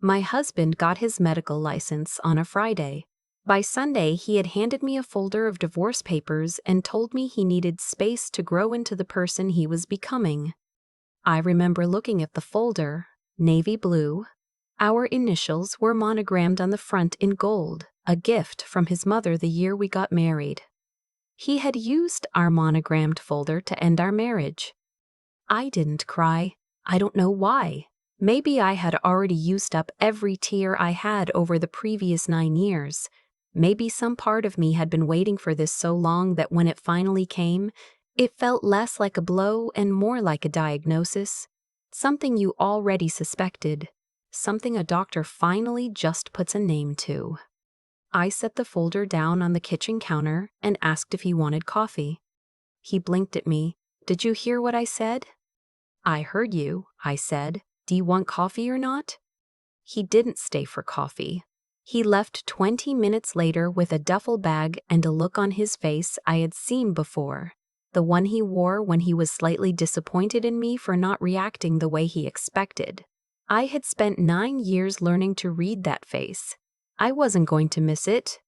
My husband got his medical license on a Friday. By Sunday, he had handed me a folder of divorce papers and told me he needed space to grow into the person he was becoming. I remember looking at the folder, navy blue. Our initials were monogrammed on the front in gold, a gift from his mother the year we got married. He had used our monogrammed folder to end our marriage. I didn't cry. I don't know why. Maybe I had already used up every tear I had over the previous 9 years. Maybe some part of me had been waiting for this so long that when it finally came, it felt less like a blow and more like a diagnosis. Something you already suspected. Something a doctor finally just puts a name to. I set the folder down on the kitchen counter and asked if he wanted coffee. He blinked at me. "Did you hear what I said?" "I heard you," I said. "Do you want coffee or not?" He didn't stay for coffee. He left 20 minutes later with a duffel bag and a look on his face I had seen before. The one he wore when he was slightly disappointed in me for not reacting the way he expected. I had spent 9 years learning to read that face. I wasn't going to miss it.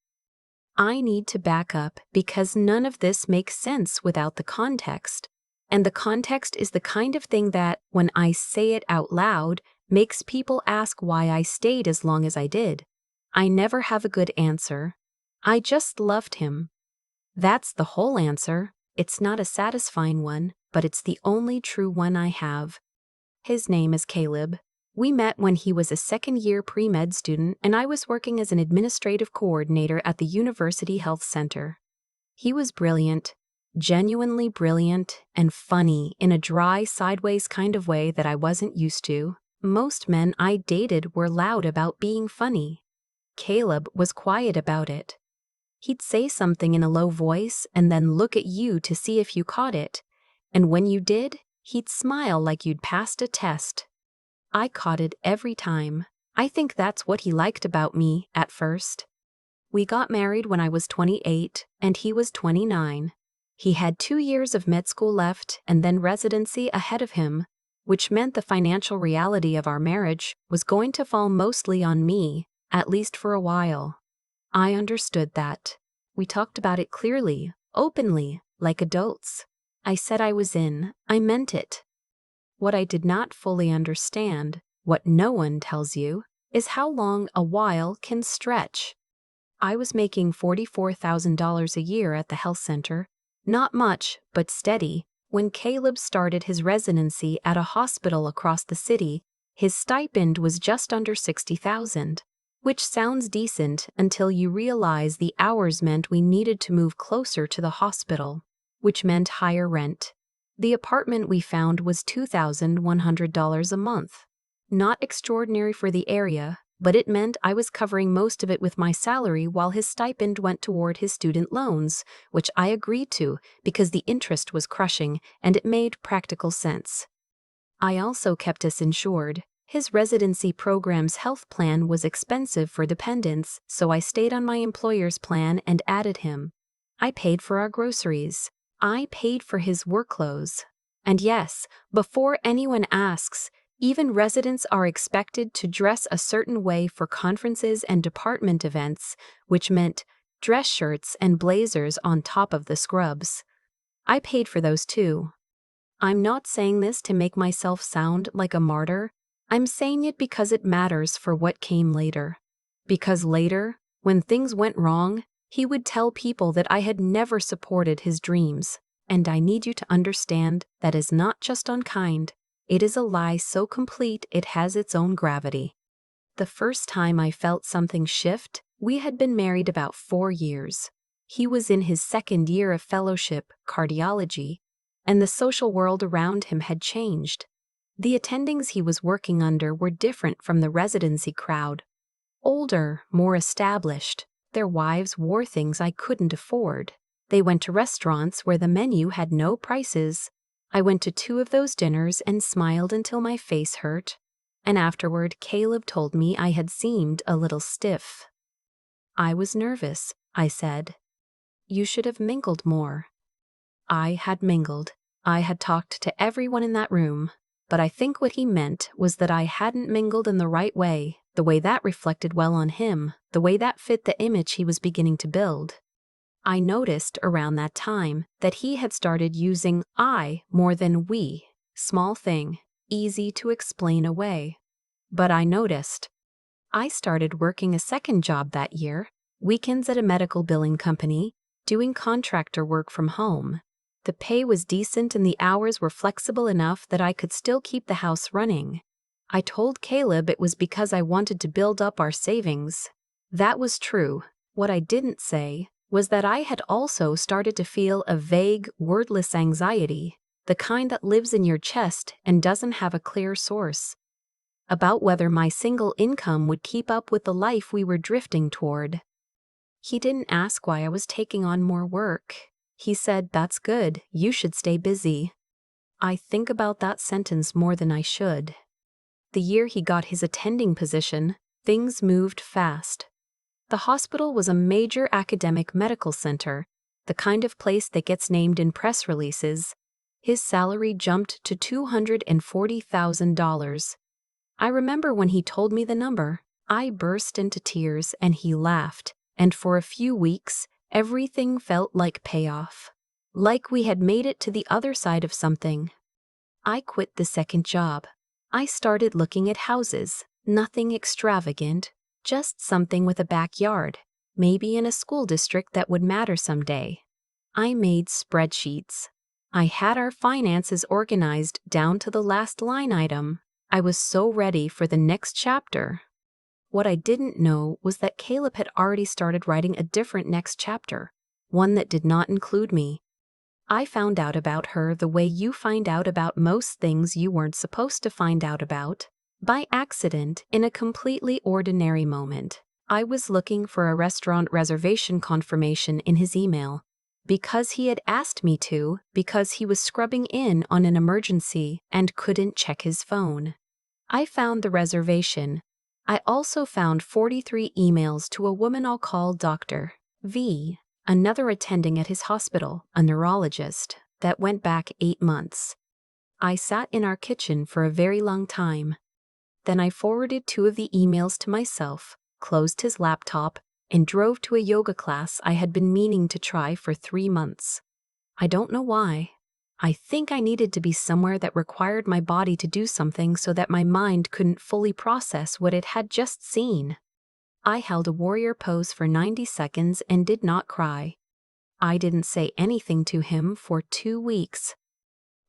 I need to back up because none of this makes sense without the context. And the context is the kind of thing that, when I say it out loud, makes people ask why I stayed as long as I did. I never have a good answer. I just loved him. That's the whole answer. It's not a satisfying one, but it's the only true one I have. His name is Caleb. We met when he was a second-year pre-med student and I was working as an administrative coordinator at the University Health Center. He was brilliant. Genuinely brilliant and funny in a dry, sideways kind of way that I wasn't used to. Most men I dated were loud about being funny. Caleb was quiet about it. He'd say something in a low voice and then look at you to see if you caught it, and when you did, he'd smile like you'd passed a test. I caught it every time. I think that's what he liked about me at first. We got married when I was 28 and he was 29. He had 2 years of med school left and then residency ahead of him, which meant the financial reality of our marriage was going to fall mostly on me, at least for a while. I understood that. We talked about it clearly, openly, like adults. I said I was in. I meant it. What I did not fully understand, what no one tells you, is how long a while can stretch. I was making $44,000 a year at the health center. Not much, but steady. When Caleb started his residency at a hospital across the city, his stipend was just under $60,000, which sounds decent until you realize the hours meant we needed to move closer to the hospital, which meant higher rent. The apartment we found was $2,100 a month. Not extraordinary for the area, but it meant I was covering most of it with my salary while his stipend went toward his student loans, which I agreed to because the interest was crushing and it made practical sense. I also kept us insured. His residency program's health plan was expensive for dependents, so I stayed on my employer's plan and added him. I paid for our groceries. I paid for his work clothes. And yes, before anyone asks, even residents are expected to dress a certain way for conferences and department events, which meant dress shirts and blazers on top of the scrubs. I paid for those too. I'm not saying this to make myself sound like a martyr. I'm saying it because it matters for what came later. Because later, when things went wrong, he would tell people that I had never supported his dreams. And I need you to understand that is not just unkind. It is a lie so complete it has its own gravity. The first time I felt something shift, we had been married about 4 years. He was in his second year of fellowship, cardiology, and the social world around him had changed. The attendings he was working under were different from the residency crowd. Older, more established, their wives wore things I couldn't afford. They went to restaurants where the menu had no prices. I went to 2 of those dinners and smiled until my face hurt. And afterward, Caleb told me I had seemed a little stiff. I was nervous, I said. You should have mingled more. I had mingled. I had talked to everyone in that room, but I think what he meant was that I hadn't mingled in the right way, the way that reflected well on him, the way that fit the image he was beginning to build. I noticed around that time that he had started using I more than we. Small thing, easy to explain away. But I noticed. I started working a second job that year, weekends at a medical billing company, doing contractor work from home. The pay was decent and the hours were flexible enough that I could still keep the house running. I told Caleb it was because I wanted to build up our savings. That was true. What I didn't say was that I had also started to feel a vague, wordless anxiety, the kind that lives in your chest and doesn't have a clear source, about whether my single income would keep up with the life we were drifting toward. He didn't ask why I was taking on more work. He said, "That's good, you should stay busy." I think about that sentence more than I should. The year he got his attending position, things moved fast. The hospital was a major academic medical center, the kind of place that gets named in press releases. His salary jumped to $240,000. I remember when he told me the number, I burst into tears and he laughed, and for a few weeks, everything felt like payoff. Like we had made it to the other side of something. I quit the second job. I started looking at houses, nothing extravagant, just something with a backyard, maybe in a school district that would matter someday. I made spreadsheets. I had our finances organized down to the last line item. I was so ready for the next chapter. What I didn't know was that Caleb had already started writing a different next chapter, one that did not include me. I found out about her the way you find out about most things you weren't supposed to find out about, by accident in a completely ordinary moment. I was looking for a restaurant reservation confirmation in his email, because he had asked me to, because he was scrubbing in on an emergency and couldn't check his phone. I found the reservation. I also found 43 emails to a woman I'll call Dr. V, another attending at his hospital, a neurologist, that went back 8 months. I sat in our kitchen for a very long time. Then I forwarded 2 of the emails to myself, closed his laptop, and drove to a yoga class I had been meaning to try for 3 months. I don't know why. I think I needed to be somewhere that required my body to do something so that my mind couldn't fully process what it had just seen. I held a warrior pose for 90 seconds and did not cry. I didn't say anything to him for 2 weeks.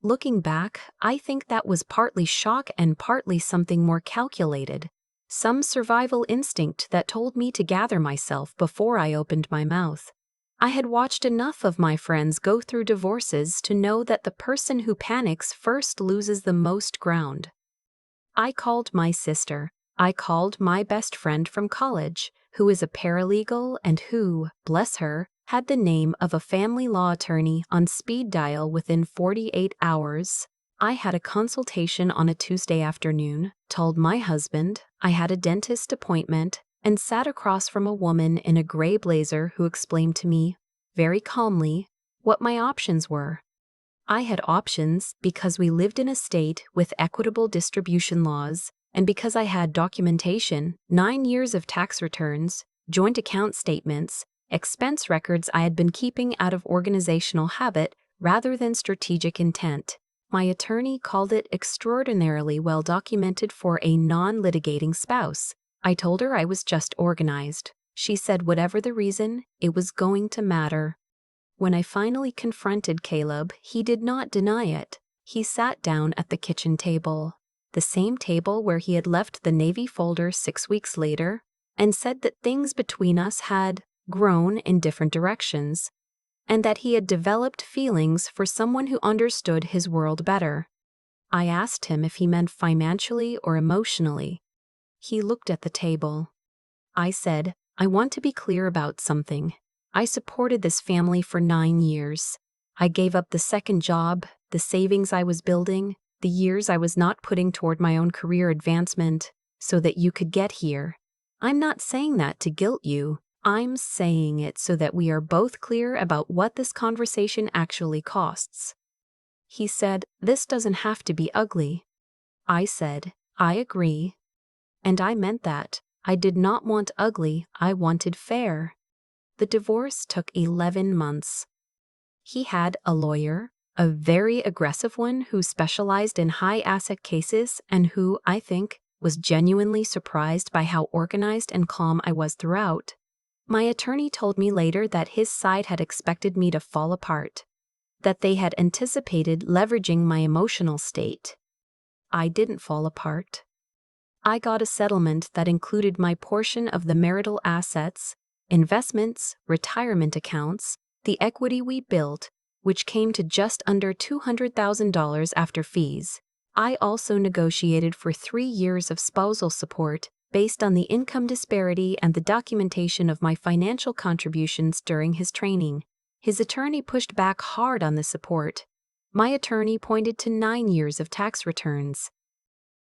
Looking back, I think that was partly shock and partly something more calculated, some survival instinct that told me to gather myself before I opened my mouth. I had watched enough of my friends go through divorces to know that the person who panics first loses the most ground. I called my sister. I called my best friend from college, who is a paralegal and who, bless her, had the name of a family law attorney on speed dial within 48 hours. I had a consultation on a Tuesday afternoon, told my husband I had a dentist appointment, and sat across from a woman in a gray blazer who explained to me, very calmly, what my options were. I had options because we lived in a state with equitable distribution laws, and because I had documentation, 9 years of tax returns, joint account statements, expense records I had been keeping out of organizational habit rather than strategic intent. My attorney called it extraordinarily well documented for a non-litigating spouse. I told her I was just organized. She said whatever the reason, it was going to matter. When I finally confronted Caleb, he did not deny it. He sat down at the kitchen table, the same table where he had left the Navy folder 6 weeks later, and said that things between us had grown in different directions, and that he had developed feelings for someone who understood his world better. I asked him if he meant financially or emotionally. He looked at the table. I said, I want to be clear about something. I supported this family for 9 years. I gave up the second job, the savings I was building, the years I was not putting toward my own career advancement, so that you could get here. I'm not saying that to guilt you. I'm saying it so that we are both clear about what this conversation actually costs. He said, this doesn't have to be ugly. I said, I agree. And I meant that. I did not want ugly, I wanted fair. The divorce took 11 months. He had a lawyer, a very aggressive one who specialized in high-asset cases and who, I think, was genuinely surprised by how organized and calm I was throughout. My attorney told me later that his side had expected me to fall apart, that they had anticipated leveraging my emotional state. I didn't fall apart. I got a settlement that included my portion of the marital assets, investments, retirement accounts, the equity we built, which came to just under $200,000 after fees. I also negotiated for 3 years of spousal support based on the income disparity and the documentation of my financial contributions during his training. His attorney pushed back hard on the support. My attorney pointed to 9 years of tax returns.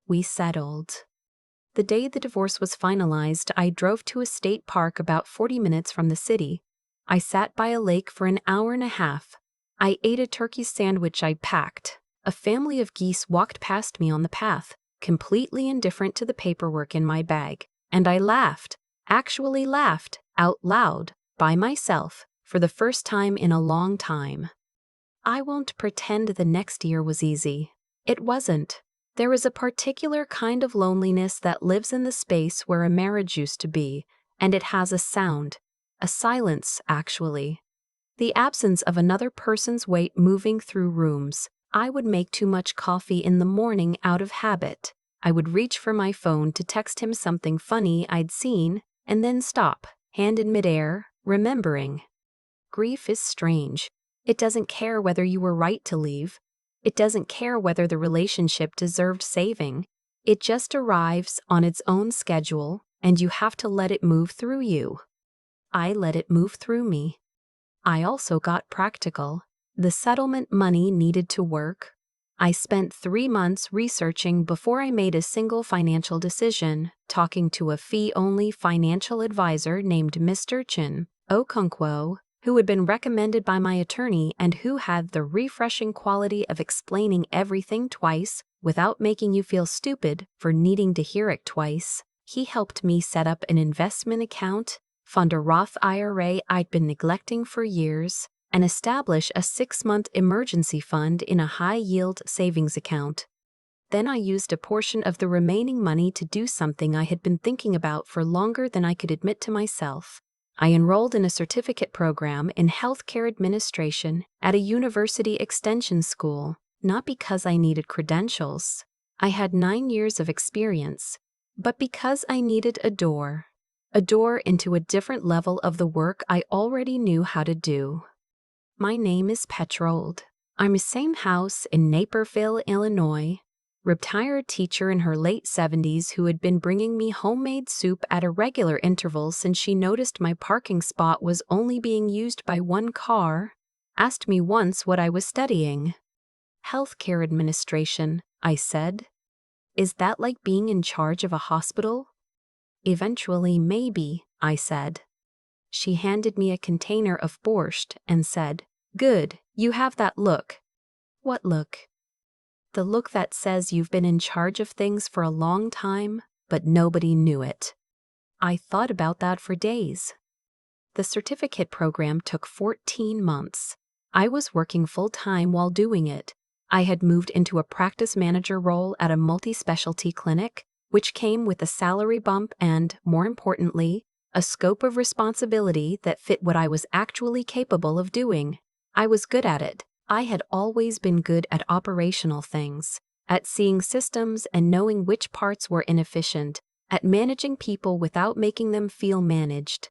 We settled. The day the divorce was finalized, I drove to a state park about 40 minutes from the city. I sat by a lake for an hour and a half. I ate a turkey sandwich I packed. A family of geese walked past me on the path, completely indifferent to the paperwork in my bag, and I laughed, actually laughed, out loud, by myself, for the first time in a long time. I won't pretend the next year was easy. It wasn't. There is a particular kind of loneliness that lives in the space where a marriage used to be, and it has a sound, a silence, actually. The absence of another person's weight moving through rooms. I would make too much coffee in the morning out of habit. I would reach for my phone to text him something funny I'd seen, and then stop, hand in midair, remembering. Grief is strange. It doesn't care whether you were right to leave. It doesn't care whether the relationship deserved saving. It just arrives on its own schedule, and you have to let it move through you. I let it move through me. I also got practical. The settlement money needed to work. I spent 3 months researching before I made a single financial decision, talking to a fee-only financial advisor named Mr. Chin Okonkwo, who had been recommended by my attorney and who had the refreshing quality of explaining everything twice without making you feel stupid for needing to hear it twice. He helped me set up an investment account, fund a Roth IRA I'd been neglecting for years, and establish a 6-month emergency fund in a high-yield savings account. Then I used a portion of the remaining money to do something I had been thinking about for longer than I could admit to myself. I enrolled in a certificate program in healthcare administration at a university extension school, not because I needed credentials. I had 9 years of experience, but because I needed a door into a different level of the work I already knew how to do. My name is Petrold. I'm same house in Naperville, Illinois. Retired teacher in her late 70s who had been bringing me homemade soup at irregular intervals since she noticed my parking spot was only being used by 1 car, asked me once what I was studying. Healthcare administration, I said. Is that like being in charge of a hospital? Eventually, maybe, I said. She handed me a container of borscht and said, "Good, you have that look." What look? The look that says you've been in charge of things for a long time, but nobody knew it. I thought about that for days. The certificate program took 14 months. I was working full-time while doing it. I had moved into a practice manager role at a multi-specialty clinic, which came with a salary bump and, more importantly, a scope of responsibility that fit what I was actually capable of doing. I was good at it. I had always been good at operational things, at seeing systems and knowing which parts were inefficient, at managing people without making them feel managed.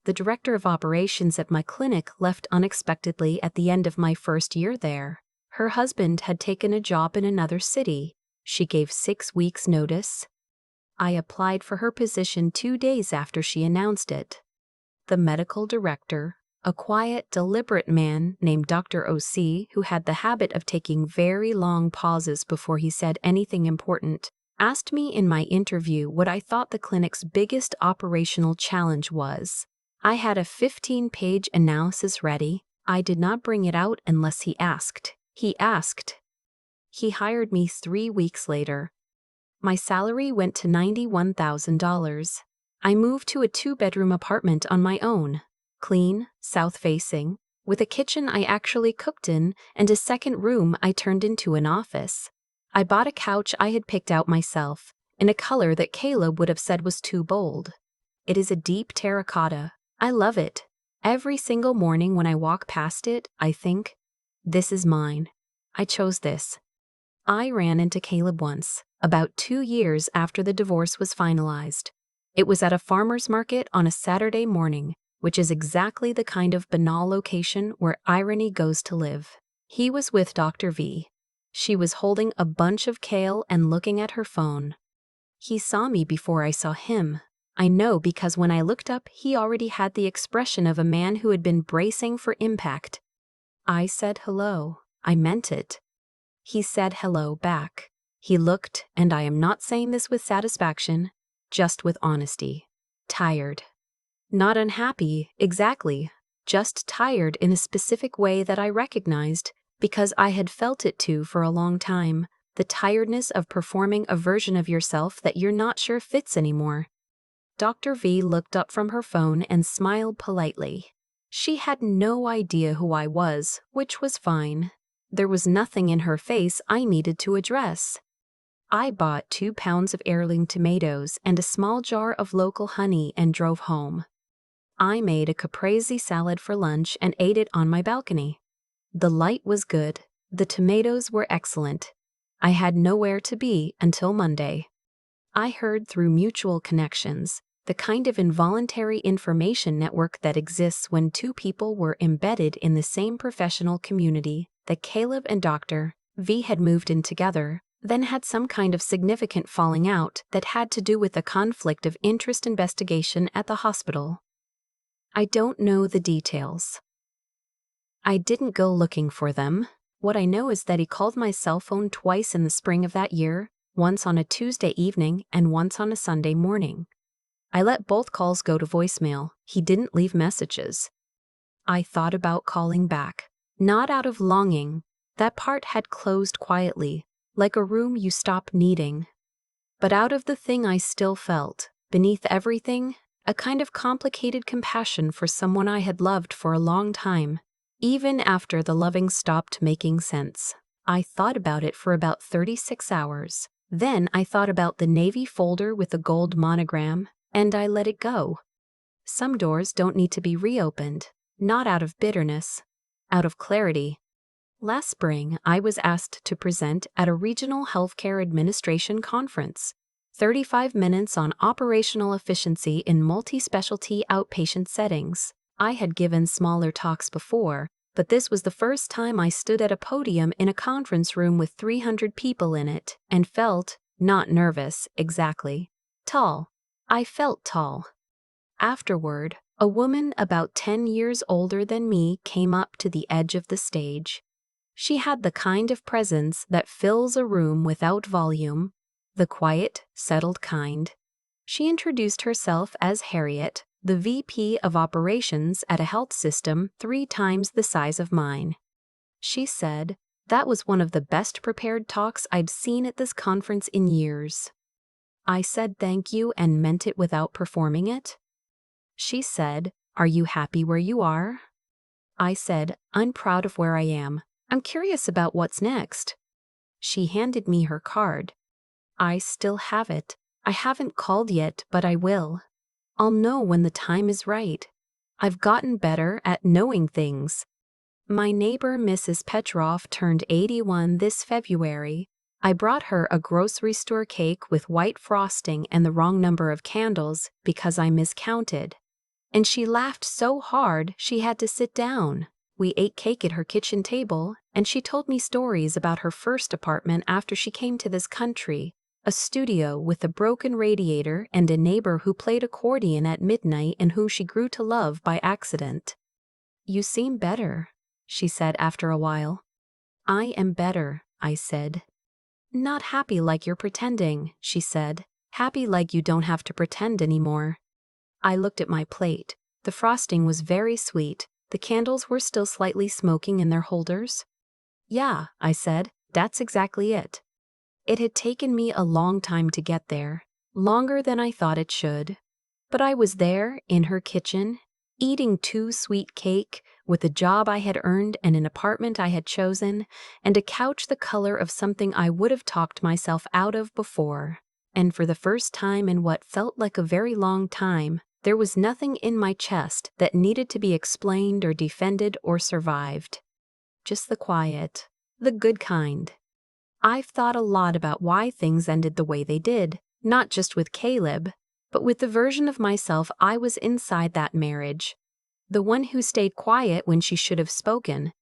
The director of operations at my clinic left unexpectedly at the end of my first year there. Her husband had taken a job in another city. She gave 6 weeks' notice. I applied for her position 2 days after she announced it. The medical director, a quiet, deliberate man named Dr. O.C., who had the habit of taking very long pauses before he said anything important, asked me in my interview what I thought the clinic's biggest operational challenge was. I had a 15-page analysis ready. I did not bring it out unless he asked. He hired me 3 weeks later. My salary went to $91,000. I moved to a 2-bedroom apartment on my own. Clean, south-facing, with a kitchen I actually cooked in and a second room I turned into an office. I bought a couch I had picked out myself, in a color that Caleb would have said was too bold. It is a deep terracotta. I love it. Every single morning when I walk past it, I think, this is mine. I chose this. I ran into Caleb once, about 2 years after the divorce was finalized. It was at a farmer's market on a Saturday morning, which is exactly the kind of banal location where irony goes to live. He was with Dr. V. She was holding a bunch of kale and looking at her phone. He saw me before I saw him. I know because when I looked up, he already had the expression of a man who had been bracing for impact. I said hello. I meant it. He said hello back. He looked, and I am not saying this with satisfaction, just with honesty. Tired. Not unhappy, exactly. Just tired in a specific way that I recognized, because I had felt it too for a long time, the tiredness of performing a version of yourself that you're not sure fits anymore. Dr. V looked up from her phone and smiled politely. She had no idea who I was, which was fine. There was nothing in her face I needed to address. I bought 2 pounds of heirloom tomatoes and a small jar of local honey and drove home. I made a caprese salad for lunch and ate it on my balcony. The light was good. The tomatoes were excellent. I had nowhere to be until Monday. I heard through mutual connections, the kind of involuntary information network that exists when 2 people were embedded in the same professional community, that Caleb and Dr. V had moved in together, then had some kind of significant falling out that had to do with a conflict of interest investigation at the hospital. I don't know the details. I didn't go looking for them. What I know is that he called my cell phone twice in the spring of that year, once on a Tuesday evening and once on a Sunday morning. I let both calls go to voicemail. He didn't leave messages. I thought about calling back, not out of longing. That part had closed quietly, like a room you stop needing. But out of the thing I still felt, beneath everything, a kind of complicated compassion for someone I had loved for a long time, even after the loving stopped making sense. I thought about it for about 36 hours. Then I thought about the navy folder with the gold monogram, and I let it go. Some doors don't need to be reopened, not out of bitterness, out of clarity. Last spring, I was asked to present at a regional healthcare administration conference. 35 minutes on operational efficiency in multi-specialty outpatient settings. I had given smaller talks before, but this was the first time I stood at a podium in a conference room with 300 people in it and felt, not nervous, exactly, tall. I felt tall. Afterward, a woman about 10 years older than me came up to the edge of the stage. She had the kind of presence that fills a room without volume, the quiet, settled kind. She introduced herself as Harriet, the VP of operations at a health system 3 times the size of mine. She said, "That was one of the best prepared talks I'd seen at this conference in years." I said thank you and meant it without performing it. She said, "Are you happy where you are?" I said, "I'm proud of where I am. I'm curious about what's next." She handed me her card. I still have it. I haven't called yet, but I will. I'll know when the time is right. I've gotten better at knowing things. My neighbor Mrs. Petrov turned 81 this February. I brought her a grocery store cake with white frosting and the wrong number of candles because I miscounted. And she laughed so hard she had to sit down. We ate cake at her kitchen table, and she told me stories about her first apartment after she came to this country, a studio with a broken radiator and a neighbor who played accordion at midnight and whom she grew to love by accident. "You seem better," she said after a while. "I am better," I said. "Not happy like you're pretending," she said. "Happy like you don't have to pretend anymore." I looked at my plate. The frosting was very sweet. The candles were still slightly smoking in their holders. "Yeah," I said, "that's exactly it." It had taken me a long time to get there, longer than I thought it should. But I was there, in her kitchen, eating too sweet cake, with a job I had earned and an apartment I had chosen, and a couch the color of something I would have talked myself out of before. And for the first time in what felt like a very long time, there was nothing in my chest that needed to be explained or defended or survived. Just the quiet, the good kind. I've thought a lot about why things ended the way they did, not just with Caleb, but with the version of myself I was inside that marriage. The one who stayed quiet when she should have spoken,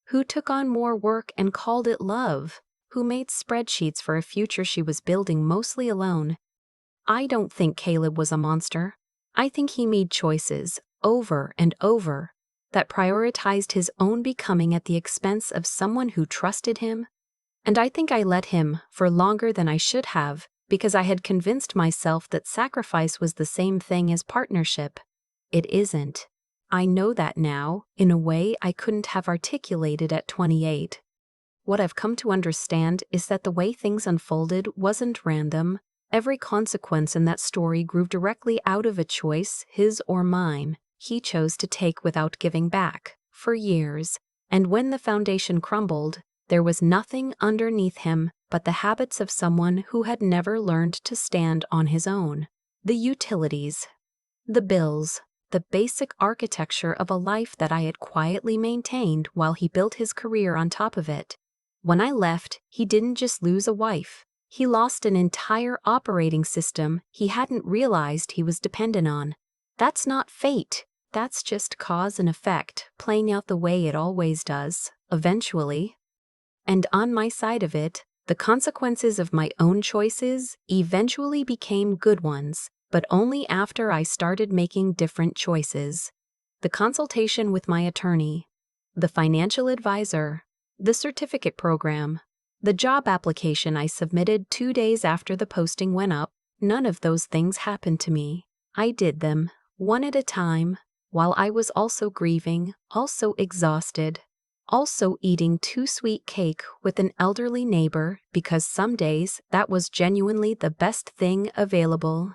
who took on more work and called it love, who made spreadsheets for a future she was building mostly alone. I don't think Caleb was a monster. I think he made choices, over and over, that prioritized his own becoming at the expense of someone who trusted him. And I think I let him for longer than I should have, because I had convinced myself that sacrifice was the same thing as partnership. It isn't. I know that now, in a way I couldn't have articulated at 28. What I've come to understand is that the way things unfolded wasn't random. Every consequence in that story grew directly out of a choice, his or mine, he chose to take without giving back, for years. And when the foundation crumbled, there was nothing underneath him but the habits of someone who had never learned to stand on his own. The utilities, the bills, the basic architecture of a life that I had quietly maintained while he built his career on top of it. When I left, he didn't just lose a wife. He lost an entire operating system he hadn't realized he was dependent on. That's not fate. That's just cause and effect, playing out the way it always does, eventually. And on my side of it, the consequences of my own choices eventually became good ones, but only after I started making different choices. The consultation with my attorney, the financial advisor, the certificate program, the job application I submitted 2 days after the posting went up, none of those things happened to me. I did them, one at a time, while I was also grieving, also exhausted, also eating too sweet cake with an elderly neighbor because some days that was genuinely the best thing available.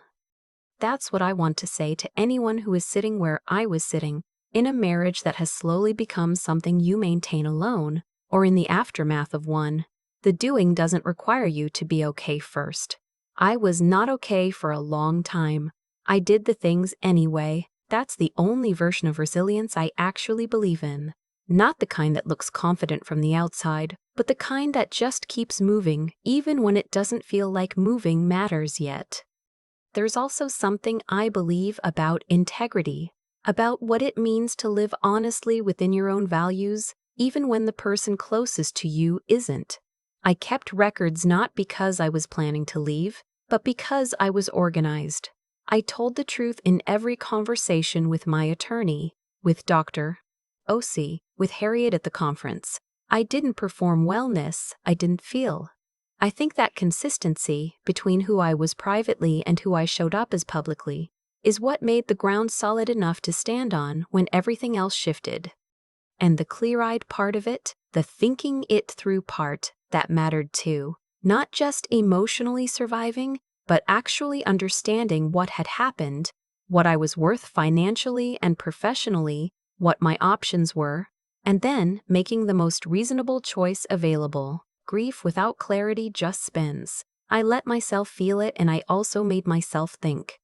That's what I want to say to anyone who is sitting where I was sitting, in a marriage that has slowly become something you maintain alone, or in the aftermath of one. The doing doesn't require you to be okay first. I was not okay for a long time. I did the things anyway. That's the only version of resilience I actually believe in. Not the kind that looks confident from the outside, but the kind that just keeps moving, even when it doesn't feel like moving matters yet. There's also something I believe about integrity, about what it means to live honestly within your own values, even when the person closest to you isn't. I kept records not because I was planning to leave, but because I was organized. I told the truth in every conversation with my attorney, with Dr. O.C., with Harriet at the conference. I didn't perform wellness, I didn't feel. I think that consistency between who I was privately and who I showed up as publicly is what made the ground solid enough to stand on when everything else shifted. And the clear-eyed part of it, the thinking it through part, that mattered too. Not just emotionally surviving, but actually understanding what had happened, what I was worth financially and professionally, what my options were, and then making the most reasonable choice available. Grief without clarity just spins. I let myself feel it, and I also made myself think.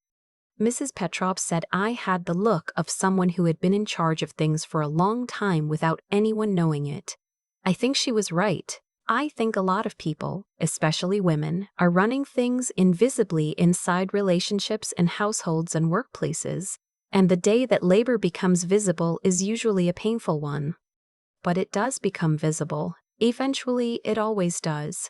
Mrs. Petrov said I had the look of someone who had been in charge of things for a long time without anyone knowing it. I think she was right. I think a lot of people, especially women, are running things invisibly inside relationships and households and workplaces, and the day that labor becomes visible is usually a painful one. But it does become visible. Eventually, it always does.